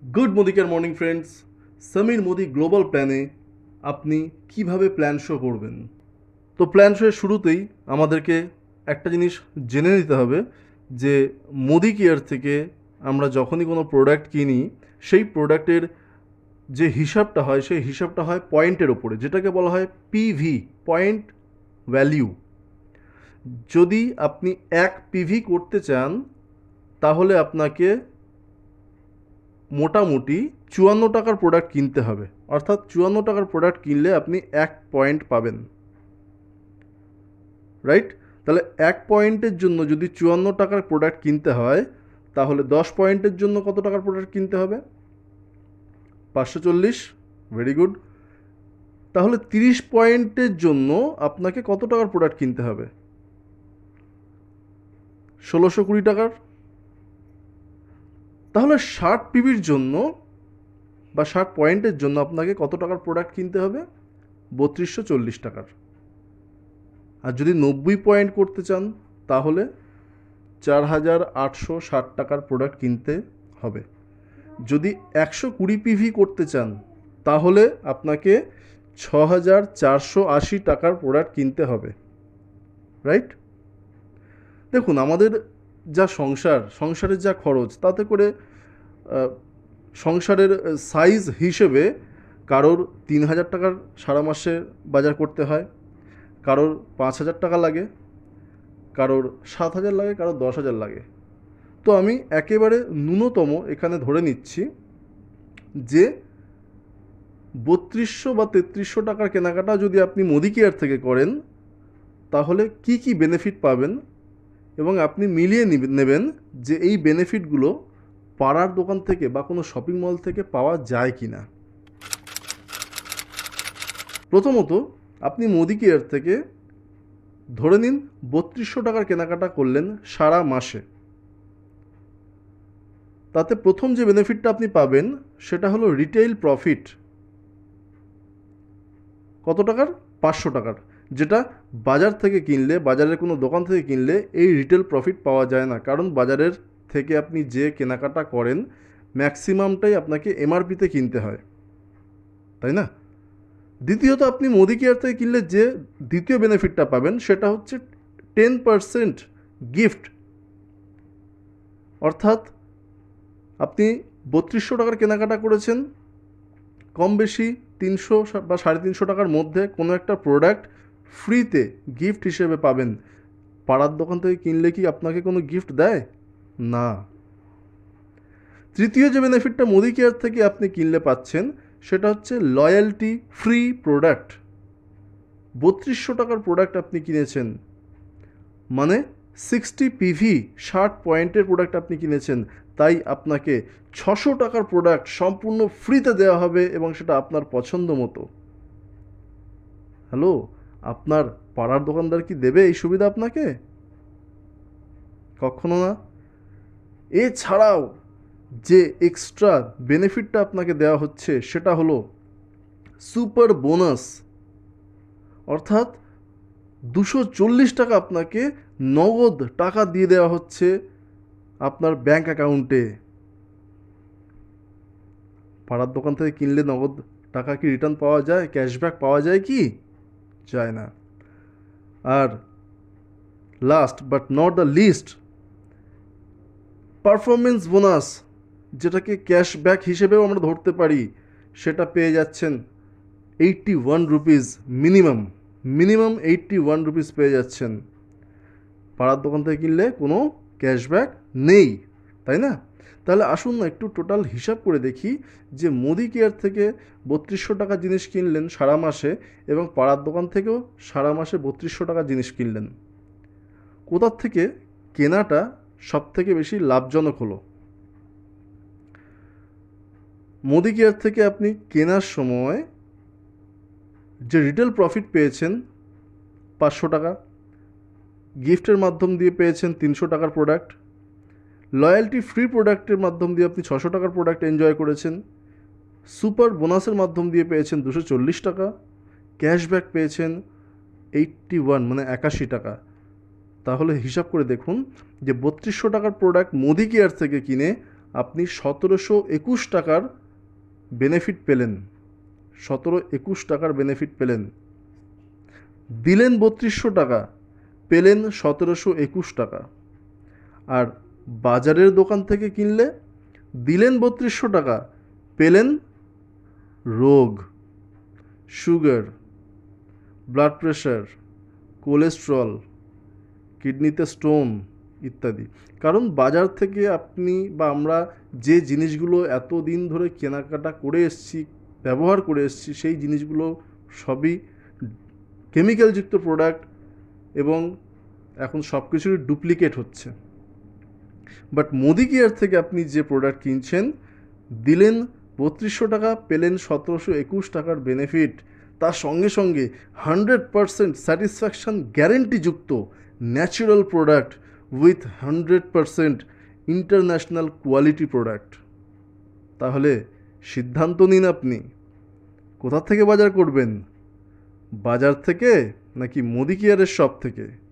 Good মোদিকের morning friends. Sameer Modi global প্ল্যানে আপনি কিভাবে প্ল্যান শো করবেন? তো প্ল্যান শোয়ের শুরুতেই আমাদেরকে একটা জিনিস জেনে নিতে হবে যে মোদি কেয়ার থেকে আমরা যখনই কোনো প্রোডাক্ট কিনি সেই প্রোডাক্টের যে হিসাবটা হয় সেই হিসাবটা হয় পয়েন্টের ওপরে, যেটাকে বলা হয় পিভি, পয়েন্ট ভ্যালিউ। যদি আপনি 1 পিভি করতে চান তাহলে আপনাকে মোটামুটি 54 টাকার প্রোডাক্ট কিনতে হবে, অর্থাৎ 54 টাকার প্রোডাক্ট কিনলে আপনি 1 পয়েন্ট পাবেন, রাইট? তাহলে 1 পয়েন্টের জন্য যদি 54 টাকার প্রোডাক্ট কিনতে হয় তাহলে 10 পয়েন্টের জন্য কত টাকার প্রোডাক্ট কিনতে হবে? 540। Very good. তাহলে 30 পয়েন্টের জন্য আপনাকে কত টাকার প্রোডাক্ট কিনতে হবে? 1620 টাকার। তাহলে 60 পিভির জন্য বা 60 পয়েন্টের জন্য আপনাকে কত টাকার প্রোডাক্ট কিনতে হবে? 3240 টাকার। আর যদি 90 পয়েন্ট করতে চান তাহলে 4860 টাকার প্রোডাক্ট কিনতে হবে। যদি 120 পিভি করতে চান তাহলে আপনাকে 6480 টাকার প্রোডাক্ট কিনতে হবে, রাইট? দেখুন, আমাদের যা সংসারের যা খরচ, তাতে করে সংসারের সাইজ হিসেবে কারোর 3000 টাকার সারা মাসে বাজার করতে হয়, কারোর 5000 টাকা লাগে, কারোর 7000 লাগে, কারোর 10,000 লাগে। তো আমি একেবারে ন্যূনতম এখানে ধরে নিচ্ছি যে 3200 বা 3300 টাকার কেনাকাটা যদি আপনি মোদি কেয়ার থেকে করেন তাহলে কি কি বেনিফিট পাবেন, এবং আপনি মিলিয়ে নেবেন যে এই বেনিফিটগুলো পাড়ার দোকান থেকে বা কোনো শপিং মল থেকে পাওয়া যায় কি না। প্রথমত, আপনি মোদি কেয়ার থেকে ধরে নিন 3200 টাকার কেনাকাটা করলেন সারা মাসে। তাতে প্রথম যে বেনিফিটটা আপনি পাবেন সেটা হলো রিটেইল প্রফিট। কত টাকার? 500 টাকার, যেটা বাজার থেকে কিনলে, বাজারের কোনো দোকান থেকে কিনলে এই রিটেল প্রফিট পাওয়া যায় না, কারণ বাজারের থেকে আপনি যে কেনাকাটা করেন ম্যাক্সিমামটাই আপনাকে এমআরপিতে কিনতে হয়, তাই না? দ্বিতীয়ত, আপনি মোদি কেয়ার থেকে কিনলে যে দ্বিতীয় বেনিফিটটা পাবেন সেটা হচ্ছে 10% গিফট। অর্থাৎ আপনি 3200 টাকার কেনাকাটা করেছেন, কম বেশি 300 বা 350 টাকার মধ্যে কোনো একটা প্রোডাক্ট ফ্রিতে গিফট হিসেবে পাবেন। পাড়ার দোকান থেকে কিনলে কি আপনাকে কোনো গিফট দেয়? না। তৃতীয় যে বেনিফিটটা মোদি কেয়ার থেকে আপনি কিনলে পাচ্ছেন সেটা হচ্ছে লয়্যালটি ফ্রি প্রোডাক্ট। 3200 টাকার প্রোডাক্ট আপনি কিনেছেন মানে 60 পিভি, 60 পয়েন্টের প্রোডাক্ট আপনি কিনেছেন, তাই আপনাকে 600 টাকার প্রোডাক্ট সম্পূর্ণ ফ্রিতে দেওয়া হবে এবং সেটা আপনার পছন্দ মতো। হ্যালো, আপনার পাড়ার দোকানদার কি দেবে এই সুবিধা আপনাকে? কখনো না। এছাড়াও যে এক্সট্রা বেনিফিটটা আপনাকে দেওয়া হচ্ছে সেটা হলো সুপার বোনাস। অর্থাৎ 240 টাকা আপনাকে নগদ টাকা দিয়ে দেওয়া হচ্ছে আপনার ব্যাংক অ্যাকাউন্টে। পাড়ার দোকান থেকে কিনলে নগদ টাকা কি রিটার্ন পাওয়া যায়? ক্যাশব্যাক পাওয়া যায় কি? যায় না। আর last but not the least, performance bonus, যেটাকে ক্যাশব্যাক হিসেবেও আমরা ধরতে পারি, সেটা পেয়ে যাচ্ছেন 81 রুপিস মিনিমাম। মিনিমাম 81 রুপিস পেয়ে যাচ্ছেন। পাড়ার দোকান থেকে কিনলে কোনো ক্যাশব্যাক নেই, তাই না? তাহলে আসুন না একটু টোটাল হিসাব করে দেখি যে মোদি কেয়ার থেকে 3200 টাকার জিনিস কিনলেন সারা মাসে এবং পাড়ার দোকান থেকেও সারা মাসে 3200 টাকার জিনিস কিনলেন, কোথার থেকে কেনাটা সব থেকে বেশি লাভজনক হলো? মোদি কেয়ার থেকে আপনি কেনার সময় যে রিটেল প্রফিট পেয়েছেন 500 টাকা, গিফটের মাধ্যম দিয়ে পেয়েছেন 300 টাকার প্রোডাক্ট, লয়্যালটি ফ্রি প্রোডাক্টের মাধ্যম দিয়ে আপনি 600 টাকার প্রোডাক্ট এনজয় করেছেন, সুপার বোনাসের মাধ্যম দিয়ে পেয়েছেন 240 টাকা, ক্যাশব্যাক পেয়েছেন 81 মানে 81 টাকা। তাহলে হিসাব করে দেখুন যে 3200 টাকার প্রোডাক্ট মোদি কেয়ার থেকে কিনে আপনি 1721 টাকার বেনিফিট পেলেন, 1721 টাকার বেনিফিট পেলেন। দিলেন 3200 টাকা, পেলেন 1721 টাকা। আর বাজারের দোকান থেকে কিনলে দিলেন 3200 টাকা, পেলেন রোগ, সুগার, ব্লাড প্রেশার, কোলেস্ট্রল, কিডনিতে স্টোন ইত্যাদি। কারণ বাজার থেকে আপনি বা আমরা যে জিনিসগুলো এতদিন ধরে কেনাকাটা করে এসেছি, ব্যবহার করে এসেছি, সেই জিনিসগুলো সবই কেমিক্যালযুক্ত প্রোডাক্ট এবং এখন সব কিছুরই ডুপ্লিকেট হচ্ছে। বাট মোদি কেয়ার থেকে আপনি যে প্রোডাক্ট কিনছেন, দিলেন 3200 টাকা, পেলেন 1721 টাকার বেনিফিট, তার সঙ্গে সঙ্গে 100% স্যাটিসফ্যাকশান গ্যারেন্টিযুক্ত natural product with 100% international quality product. তাহলে সিদ্ধান্ত নিন আপনি কোথা থেকে বাজার করবেন, বাজার থেকে নাকি মোদি কেয়ারের শপ থেকে।